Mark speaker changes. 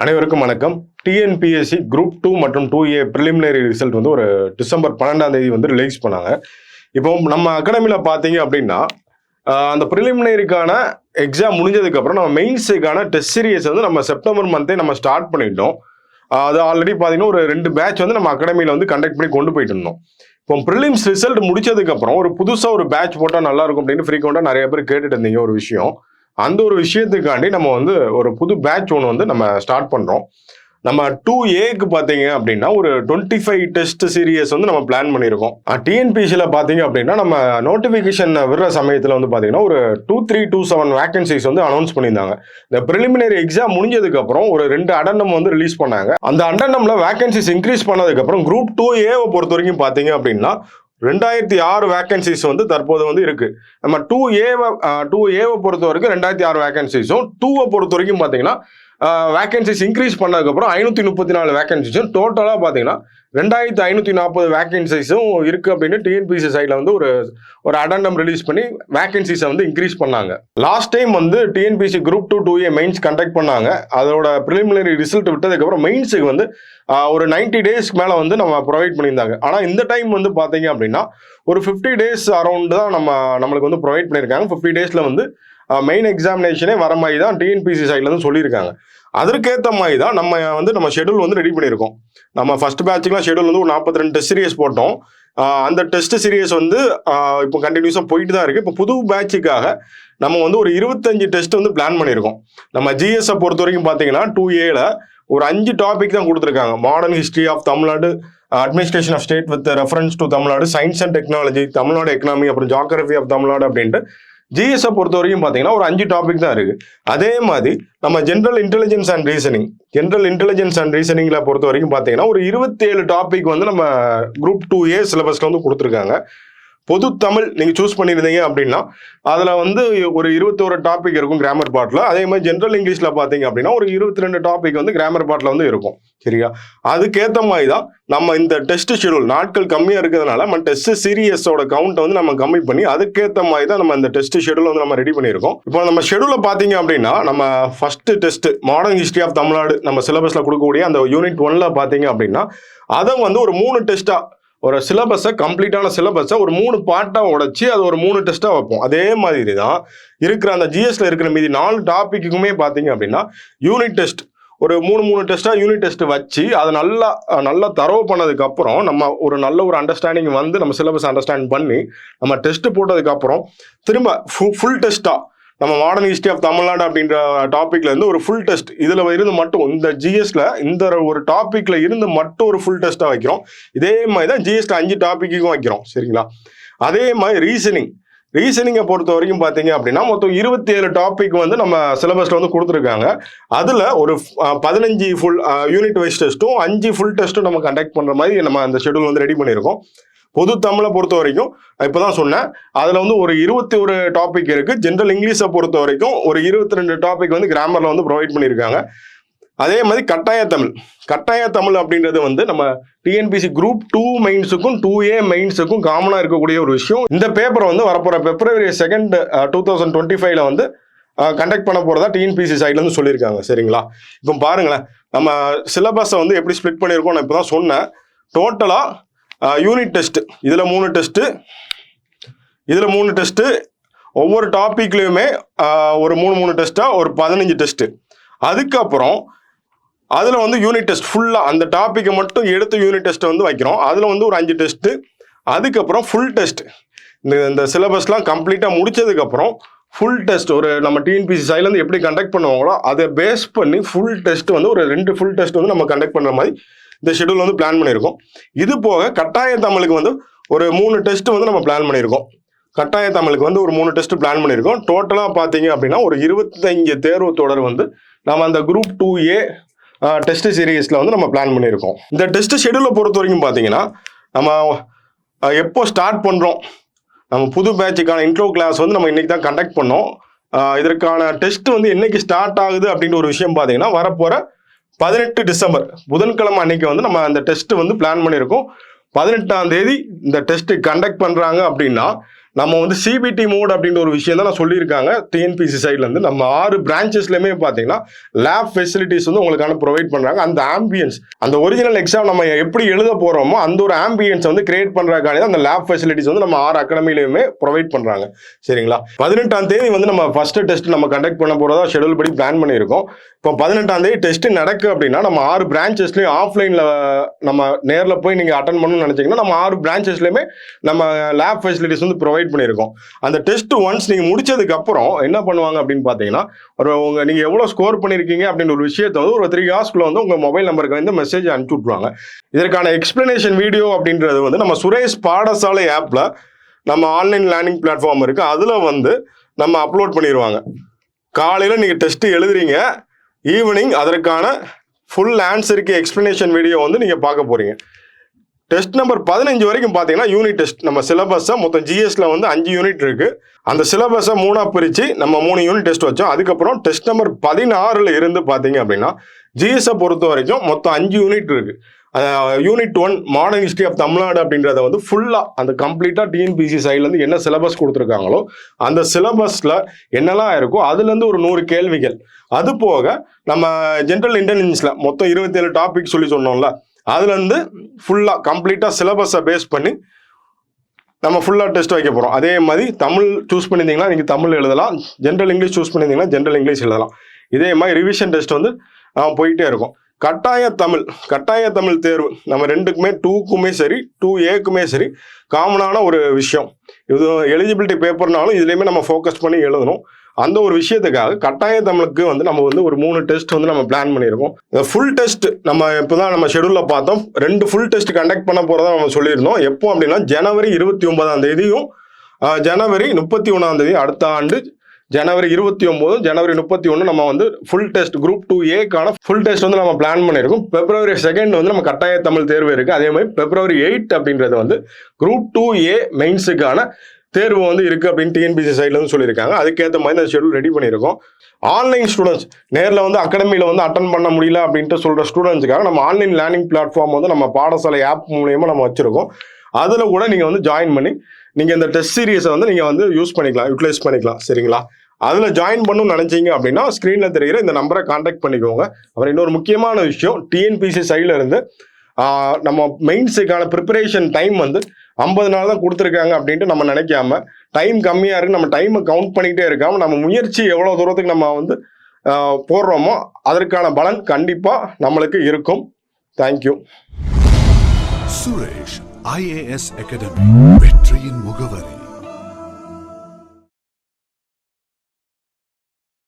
Speaker 1: அனைவருக்கும் வணக்கம். TNPSC group 2 மற்றும் 2A ப்ரிலிமினரி ரிசல்ட் வந்து ஒரு டிசம்பர் 12ஆம் தேதி வந்து ரிலீஸ் பண்ணாங்க. இப்போ நம்ம அகாடமியில் பார்த்தீங்க அப்படின்னா அந்த ப்ரிலிமினரிக்கான எக்ஸாம் முடிஞ்சதுக்கப்புறம் நம்ம மெயின்ஸுக்கான டெஸ்ட் சீரியஸ் வந்து நம்ம செப்டம்பர் மந்த்தே நம்ம ஸ்டார்ட் பண்ணிட்டோம். அது ஆல்ரெடி பார்த்தீங்கன்னா ஒரு 2 பேட்ச் வந்து நம்ம அகாடமியில் வந்து கண்டக்ட் பண்ணி கொண்டு போயிட்டு இருந்தோம். இப்போ ப்ரிலிம்ஸ் ரிசல்ட் முடிச்சதுக்கப்புறம் ஒரு புதுசாக ஒரு பேட்ச் போட்டால் நல்லா இருக்கும் அப்படின்னு ஃப்ரீக்வெண்ட்டாக நிறைய பேர் கேட்டுட்டு இருந்தீங்க ஒரு விஷயம். அந்த ஒரு விஷயத்துக்காண்டி நம்ம வந்து ஒரு புது பேட்ச் ஒன்று வந்து நம்ம ஸ்டார்ட் பண்ணுறோம். நம்ம 2Aக்கு பார்த்தீங்க அப்படின்னா ஒரு 25 டெஸ்ட் சீரியஸ் வந்து நம்ம பிளான் பண்ணியிருக்கோம். டிஎன்பிசியில் பார்த்தீங்க அப்படின்னா நம்ம நோட்டிஃபிகேஷன் விடுற சமயத்தில் வந்து பார்த்தீங்கன்னா ஒரு 2327 வேகன்சிஸ் வந்து அனௌன்ஸ் பண்ணியிருந்தாங்க. இந்த ப்ரிலிமினரி எக்ஸாம் முடிஞ்சதுக்கப்புறம் ஒரு 2 அடெண்டம் வந்து ரிலீஸ் பண்ணாங்க. அந்த அடெண்டம்ல வேகன்சிஸ் இன்க்ரீஸ் பண்ணதுக்கப்புறம் குரூப் 2Aவை பொறுத்த வரைக்கும் பார்த்தீங்க அப்படின்னா 2006 வேகன்சிஸ் வந்து தற்போது வந்து இருக்கு. நம்ம 2Aவை பொறுத்த வரைக்கும் 2006 வேகன்சிஸும் 2வை பொறுத்த வரைக்கும் பார்த்தீங்கன்னா வேகன்சிஸ் இன்க்ரீஸ் பண்ணதுக்கப்புறம் 534 வேகன்சிஸும் டோட்டலாக பார்த்தீங்கன்னா 2540 வேகன்சிஸும் இருக்குது அப்படின்னு டிஎன்பிசி சைடில் வந்து ஒரு அடெண்டம் ரிலீஸ் பண்ணி வேகன்சிஸை வந்து இன்க்ரீஸ் பண்ணாங்க. லாஸ்ட் டைம் வந்து TNPSC group 2 2A mains conduct பண்ணாங்க. அதோட ப்ரிலிமினரி ரிசல்ட் விட்டதுக்கப்புறம் மெயின்ஸுக்கு வந்து ஒரு 90 டேஸ்க்கு மேலே வந்து நம்ம ப்ரொவைட் பண்ணியிருந்தாங்க. ஆனால் இந்த டைம் வந்து பார்த்தீங்க அப்படின்னா ஒரு 50 டேஸ் அரௌண்ட் தான் நம்மளுக்கு வந்து ப்ரொவைட் பண்ணியிருக்காங்க. 50 டேஸில் வந்து மெயின் எக்ஸாமினேஷனே வர மாதிரி தான் டிஎன்பிசி சைடில் வந்து சொல்லியிருக்காங்க. அதற்கேற்ற மாதிரி தான் நம்ம ஷெடியூல் வந்து ரெடி பண்ணியிருக்கோம். நம்ம ஃபர்ஸ்ட் பேட்சுக்குலாம் ஷெடியூல் வந்து ஒரு 42 டெஸ்ட் சீரியஸ் போட்டோம். அந்த டெஸ்ட் சீரியஸ் வந்து இப்போ கண்டினியூஸாக போயிட்டு தான் இருக்குது. இப்போ புது பேட்சுக்காக நம்ம வந்து ஒரு 25 டெஸ்ட் வந்து பிளான் பண்ணியிருக்கோம். நம்ம ஜிஎஸ்ஸை பொறுத்த வரைக்கும் பார்த்தீங்கன்னா 2Aல ஒரு 5 டாபிக் தான் கொடுத்துருக்காங்க. Modern history of Tamil Nadu, administration of state with reference to Tamil Nadu, science and technology, Tamil Nadu economy, அப்புறம் ஜியோகிராஃபி ஆஃப் தமிழ்நாடு அப்படின்ட்டு ஜிஎஸ்ஸை பொறுத்த வரைக்கும் பார்த்தீங்கன்னா ஒரு 5 டாபிக் தான் இருக்குது. அதே மாதிரி நம்ம ஜென்ரல் இன்டெலிஜென்ஸ் அண்ட் ரீசனிங்கில் பொறுத்த வரைக்கும் பார்த்தீங்கன்னா ஒரு 27 டாபிக் வந்து நம்ம குரூப் 2A சிலபஸில் வந்து கொடுத்துருக்காங்க. பொது தமிழ் நீங்கள் சூஸ் பண்ணியிருந்தீங்க அப்படின்னா அதில் வந்து ஒரு 21 டாபிக் இருக்கும் கிராமர் பார்ட்டில். அதே மாதிரி ஜென்ரல் இங்கிலீஷில் பார்த்தீங்க அப்படின்னா ஒரு 22 டாபிக் வந்து கிராமர் பார்ட்டில் வந்து இருக்கும். சரியா? அதுக்கேற்ற மாதிரி தான் நம்ம இந்த டெஸ்ட் ஷெடியூல் நாட்கள் கம்மியாக இருக்கிறதுனால நம்ம டெஸ்ட் சீரியஸோட கவுண்ட்டை வந்து நம்ம கம்மி பண்ணி அதுக்கேற்ற மாதிரி தான் நம்ம இந்த டெஸ்ட் ஷெடியூல் வந்து நம்ம ரெடி பண்ணியிருக்கோம். இப்போ நம்ம ஷெடியூலை பார்த்தீங்க அப்படின்னா நம்ம first test modern history of Tamil Nadu நம்ம சிலபஸில் கொடுக்கக்கூடிய அந்த யூனிட் 1ல பார்த்தீங்க அப்படின்னா அதை வந்து ஒரு 3 டெஸ்ட்டாக ஒரு சிலபஸை கம்ப்ளீட்டான சிலபஸை ஒரு 3 பார்ட்டாக உடைச்சி அது ஒரு 3 டெஸ்ட்டாக வைப்போம். அதே மாதிரி தான் இருக்கிற அந்த ஜிஎஸ்ல இருக்கிற மீதி 4 டாபிக்குமே பார்த்தீங்க அப்படின்னா யூனிட் டெஸ்ட் ஒரு 3 டெஸ்ட்டாக யூனிட் டெஸ்ட் வச்சு அதை நல்லா தரவு பண்ணதுக்கப்புறம் நம்ம ஒரு நல்ல ஒரு அண்டர்ஸ்டாண்டிங் வந்து நம்ம சிலபஸ் அண்டர்ஸ்டாண்ட் பண்ணி நம்ம டெஸ்ட் போட்டதுக்கப்புறம் திரும்ப ஃபுல் டெஸ்ட்டாக நம்ம மாடர்ன் ஹிஸ்ட்ரி ஆஃப் தமிழ்நாடு அப்படின்ற டாப்பிக்ல இருந்து ஒரு ஃபுல் டெஸ்ட் இதில் இருந்து மட்டும் இந்த ஜிஎஸ்ல இந்த ஒரு டாப்பிக்ல இருந்து மட்டும் ஒரு ஃபுல் டெஸ்ட்டாக வைக்கிறோம். இதே மாதிரி தான் ஜிஎஸ்ல 5 டாப்பிக்கும் வைக்கிறோம். சரிங்களா? அதே மாதிரி ரீசனிங்கை பொறுத்த வரைக்கும் பார்த்தீங்க அப்படின்னா மொத்தம் 27 டாபிக் வந்து நம்ம சிலபஸில் வந்து கொடுத்துருக்காங்க. அதில் ஒரு 15 ஃபுல் யூனிட் வைஸ் டெஸ்ட்டும் 5 ஃபுல் டெஸ்ட்டும் நம்ம கண்டக்ட் பண்ணுற மாதிரி நம்ம அந்த ஷெடியூல் வந்து ரெடி பண்ணியிருக்கோம். பொது தமிழை பொறுத்த வரைக்கும் இப்போ தான் சொன்னேன், அதில் வந்து ஒரு 21 டாபிக் இருக்குது. ஜென்ரல் இங்கிலீஷை பொறுத்த வரைக்கும் ஒரு 22 டாபிக் வந்து கிராமரில் வந்து ப்ரொவைட் பண்ணியிருக்காங்க. அதே மாதிரி கட்டாய தமிழ் அப்படின்றது வந்து நம்ம டிஎன்பிசி குரூப் 2 மெயின்ஸுக்கும் 2A மெயின்ஸுக்கும் காமனாக இருக்கக்கூடிய ஒரு விஷயம். இந்த பேப்பரை வந்து வரப்போகிற February 2, 2025 வந்து கண்டக்ட் பண்ண போகிறதா டிஎன்பிசி சைட்லேருந்து சொல்லியிருக்காங்க. சரிங்களா? இப்போ பாருங்களேன், நம்ம சிலபஸை வந்து எப்படி ஸ்ப்ளிட் பண்ணியிருக்கோம் நான் இப்போ தான் சொன்னேன். டோட்டலாக யூனிட் டெஸ்ட் இதில் 3 டெஸ்ட்டு ஒவ்வொரு டாப்பிக்லேயுமே ஒரு 3 டெஸ்ட்டாக ஒரு 15 டெஸ்ட்டு. அதுக்கப்புறம் அதில் வந்து யூனிட் டெஸ்ட் ஃபுல்லாக அந்த டாப்பிக்கை மட்டும் எடுத்து யூனிட் டெஸ்ட்டை வந்து வைக்கிறோம். அதில் வந்து ஒரு 5 டெஸ்ட்டு. அதுக்கப்புறம் ஃபுல் டெஸ்ட் இந்த சிலபஸ்லாம் கம்ப்ளீட்டாக முடிச்சதுக்கப்புறம் ஃபுல் டெஸ்ட் ஒரு நம்ம டிஎன்பிசி சைட்லேருந்து எப்படி கண்டக்ட் பண்ணுவாங்களோ அதை பேஸ் பண்ணி ஃபுல் டெஸ்ட் வந்து ஒரு 2 ஃபுல் டெஸ்ட் வந்து நம்ம கண்டக்ட் பண்ணுற மாதிரி இந்த ஷெடியூல் வந்து பிளான் பண்ணியிருக்கோம். இது போக கட்டாய தமிழுக்கு வந்து ஒரு 3 டெஸ்ட் வந்து நம்ம பிளான் பண்ணியிருக்கோம். ஒரு 3 டெஸ்ட் பிளான் பண்ணியிருக்கோம். டோட்டலாக பார்த்தீங்க அப்படின்னா ஒரு 25 தேர்வு தொடர் வந்து நம்ம அந்த குரூப் 2A டெஸ்ட் சீரீஸில் வந்து நம்ம பிளான் பண்ணியிருக்கோம். இந்த டெஸ்ட் ஷெடியூலை பொறுத்த வரைக்கும் பார்த்தீங்கன்னா நம்ம எப்போ ஸ்டார்ட் பண்ணுறோம், நம்ம புது பேட்சுக்கான இன்ட்ரோ கிளாஸ் வந்து நம்ம இன்றைக்கி தான் கண்டக்ட் பண்ணோம். இதற்கான டெஸ்ட் வந்து என்னைக்கு ஸ்டார்ட் ஆகுது அப்படின்ற ஒரு விஷயம் பார்த்தீங்கன்னா வரப்போகிற 18 டிசம்பர் புதன்கிழமை அன்னைக்கு வந்து நம்ம அந்த டெஸ்ட் வந்து பிளான் பண்ணியிருக்கோம். 18ஆம் தேதி இந்த டெஸ்ட் கண்டக்ட் பண்ணுறாங்க அப்படின்னா நம்ம வந்து சிபிடி மோட் அப்படின்ற ஒரு விஷயம் தான் நான் சொல்லியிருக்காங்க டிஎன்பிசி சைட்ல இருந்து. நம்ம 6 பிரான்ச்சஸ்லயுமே பாத்தீங்கன்னா லேப் ஃபெசிலிட்டிஸ் வந்து உங்களுக்கான ப்ரொவைட் பண்றாங்க. அந்த ஆம்பியன்ஸ், அந்த ஒரிஜினல் எக்ஸாம் நம்ம எப்படி எழுத போறோமோ அந்த ஒரு ஆம்பியன்ஸ் வந்து கிரியேட் பண்றதுக்கான அந்த லேப் ஃபெசிலிட்டிஸ் வந்து நம்ம 6 அகாடமிலையுமே ப்ரொவைட் பண்றாங்க. சரிங்களா? 18ஆம் தேதி வந்து நம்ம ஃபர்ஸ்ட் டெஸ்ட் நம்ம கண்டக்ட் பண்ண போறதா ஷெட்யூல் படி பிளான் பண்ணியிருக்கோம். இப்போ 18ஆம் தேதி டெஸ்ட் நடக்கு அப்படின்னா நம்ம 6 பிரான்ச்சஸ்லயும் ஆஃப்லைன்ல நம்ம நேர்ல போய் நீங்க அட்டன் பண்ணணும்னு நினைச்சீங்கன்னா நம்ம 6 பிரான்ச்சஸ்லயுமே நம்ம லேப் ஃபெசிலிட்டிஸ் வந்து ப்ரொவைட் பண்ணியிருக்கோம். அந்த டெஸ்ட் ஒன்ஸ் நீங்க முடிச்சதுக்கு அப்புறம் என்ன பண்ணுவாங்க அப்படின்னு பாத்தீங்கன்னா, நீங்க எவ்வளவு ஸ்கோர் பண்ணிருக்கீங்க அப்படின்னு ஒரு விஷயத்தை வந்து ஒரு 3 ஹவர்ஸ்க்குள்ள வந்து உங்க மொபைல் நம்பருக்கு வந்து மெசேஜ் அனுப்பிச்சு விட்டுருவாங்க. இதற்கான எக்ஸ்பிளனேஷன் வீடியோ அப்படின்றது வந்து நம்ம சுரேஷ் பாடசாலை ஆப்ல நம்ம ஆன்லைன் லேர்னிங் பிளாட்ஃபார்ம் இருக்கு, அதுல வந்து நம்ம அப்லோட் பண்ணிடுவாங்க. காலையில நீங்க டெஸ்ட் எழுதுறீங்க, ஈவினிங் அதற்கான ஃபுல் ஆன்சருக்கு எக்ஸ்பிளனேஷன் வீடியோ வந்து நீங்க பார்க்க போறீங்க. டெஸ்ட் நம்பர் 15 வரைக்கும் பார்த்தீங்கன்னா யூனிட் டெஸ்ட். நம்ம சிலபஸை மொத்தம் ஜிஎஸ்ல வந்து 5 யூனிட் இருக்கு. அந்த சிலபஸை 3ஆ பிரிச்சு நம்ம 3 யூனிட் டெஸ்ட் வச்சோம். அதுக்கப்புறம் டெஸ்ட் நம்பர் 16ல இருந்து பார்த்தீங்க அப்படின்னா ஜிஎஸ்ஸை பொறுத்த வரைக்கும் மொத்தம் 5 யூனிட் இருக்கு. Unit 1 modern history of Tamil Nadu அப்படின்றத வந்து ஃபுல்லா அந்த கம்ப்ளீட்டா டிஎன்பிசி சைட்ல இருந்து என்ன சிலபஸ் கொடுத்துருக்காங்களோ அந்த சிலபஸ்ல என்னெல்லாம் இருக்கோ அதுல இருந்து ஒரு 100 கேள்விகள். அது போக நம்ம ஜென்ரல் இன்டெலிஜென்ஸ்ல மொத்தம் 27 டாபிக் சொல்லி சொன்னோம்ல, அதுல இருந்து ஃபுல்லா கம்ப்ளீட்டா சிலபஸை பேஸ் பண்ணி நம்ம ஃபுல்லா டெஸ்ட் வைக்க போறோம். அதே மாதிரி தமிழ் சூஸ் பண்ணியிருந்தீங்கன்னா நீங்க தமிழ் எழுதலாம், ஜென்ரல் இங்கிலீஷ் சூஸ் பண்ணியிருந்தீங்கன்னா ஜென்ரல் இங்கிலீஷ் எழுதலாம். இதே மாதிரி ரிவிஷன் டெஸ்ட் வந்து போயிட்டே இருக்கும். கட்டாய தமிழ் தேர்வு நம்ம 2க்குமே 2க்குமே சரி 2A சரி காமனான ஒரு விஷயம். இது எலிஜிபிலிட்டி பேப்பர்னாலும் இதுலேயுமே நம்ம ஃபோக்கஸ் பண்ணி எழுதணும். அந்த ஒரு விஷயத்துக்காக கட்டாய தமிழுக்கு வந்து நம்ம வந்து ஒரு 3 டெஸ்ட் வந்து நம்ம பிளான் பண்ணியிருக்கோம். ஃபுல் டெஸ்ட் நம்ம இப்போதான் நம்ம ஷெடியூல்ல பார்த்தோம். 2 ஃபுல் டெஸ்ட் கண்டக்ட் பண்ண போறதா நம்ம சொல்லியிருந்தோம். எப்போ அப்படின்னா ஜனவரி 29ஆம் தேதியும் ஜனவரி 31ஆம் தேதி அடுத்த ஆண்டு ஜனவரி 29 ஜனவரி 31 நம்ம வந்து full test group 2A full test வந்து நம்ம பிளான் பண்ணியிருக்கோம். பிப்ரவரி 2 வந்து நம்ம கட்டாய தமிழ் தேர்வு இருக்கு. அதே மாதிரி பிப்ரவரி 8 அப்படின்றது வந்து குரூப் 2A மெயின்ஸுக்கான தேர்வு வந்து இருக்கு அப்படின்னு டிஎன்பிசி சைட்ல இருந்து சொல்லியிருக்காங்க. அதுக்கேற்ற மாதிரி அந்த ஷெடியூல் ரெடி பண்ணியிருக்கோம். ஆன்லைன் ஸ்டூடெண்ட்ஸ் நேரில் வந்து அகாடமியில் வந்து அட்டன் பண்ண முடியல அப்படின்ட்டு சொல்ற ஸ்டூடெண்ட்ஸுக்காக நம்ம ஆன்லைன் லேர்னிங் பிளாட்ஃபார்ம் வந்து நம்ம பாடசாலை ஆப் மூலியமா நம்ம வச்சிருக்கோம். அதில் கூட நீங்கள் வந்து ஜாயின் பண்ணி நீங்கள் இந்த டெஸ்ட் சீரீஸை வந்து நீங்கள் வந்து யூட்டிலைஸ் பண்ணிக்கலாம். சரிங்களா? அதில் ஜாயின் பண்ணணும்னு நினைச்சீங்க அப்படின்னா ஸ்க்ரீனில் தெரிகிற இந்த நம்பரை கான்டாக்ட் பண்ணிக்கோங்க. அப்புறம் இன்னொரு முக்கியமான விஷயம், டிஎன்பிசி சைடில் இருந்து நம்ம மெயின்ஸுக்கான ப்ரிப்பரேஷன் டைம் வந்து 50 நாள் தான் கொடுத்துருக்காங்க அப்படின்ட்டு நம்ம நினைக்காம டைம் கம்மியாக இருக்கு, நம்ம டைமை கவுண்ட் பண்ணிக்கிட்டே இருக்காம நம்ம முயற்சி எவ்வளோ தூரத்துக்கு நம்ம வந்து போடுறோமோ அதற்கான பலன் கண்டிப்பாக நம்மளுக்கு இருக்கும். தேங்க்யூ.
Speaker 2: சுரேஷ் IAS அகாடமி, வெற்றியின் முகவரி.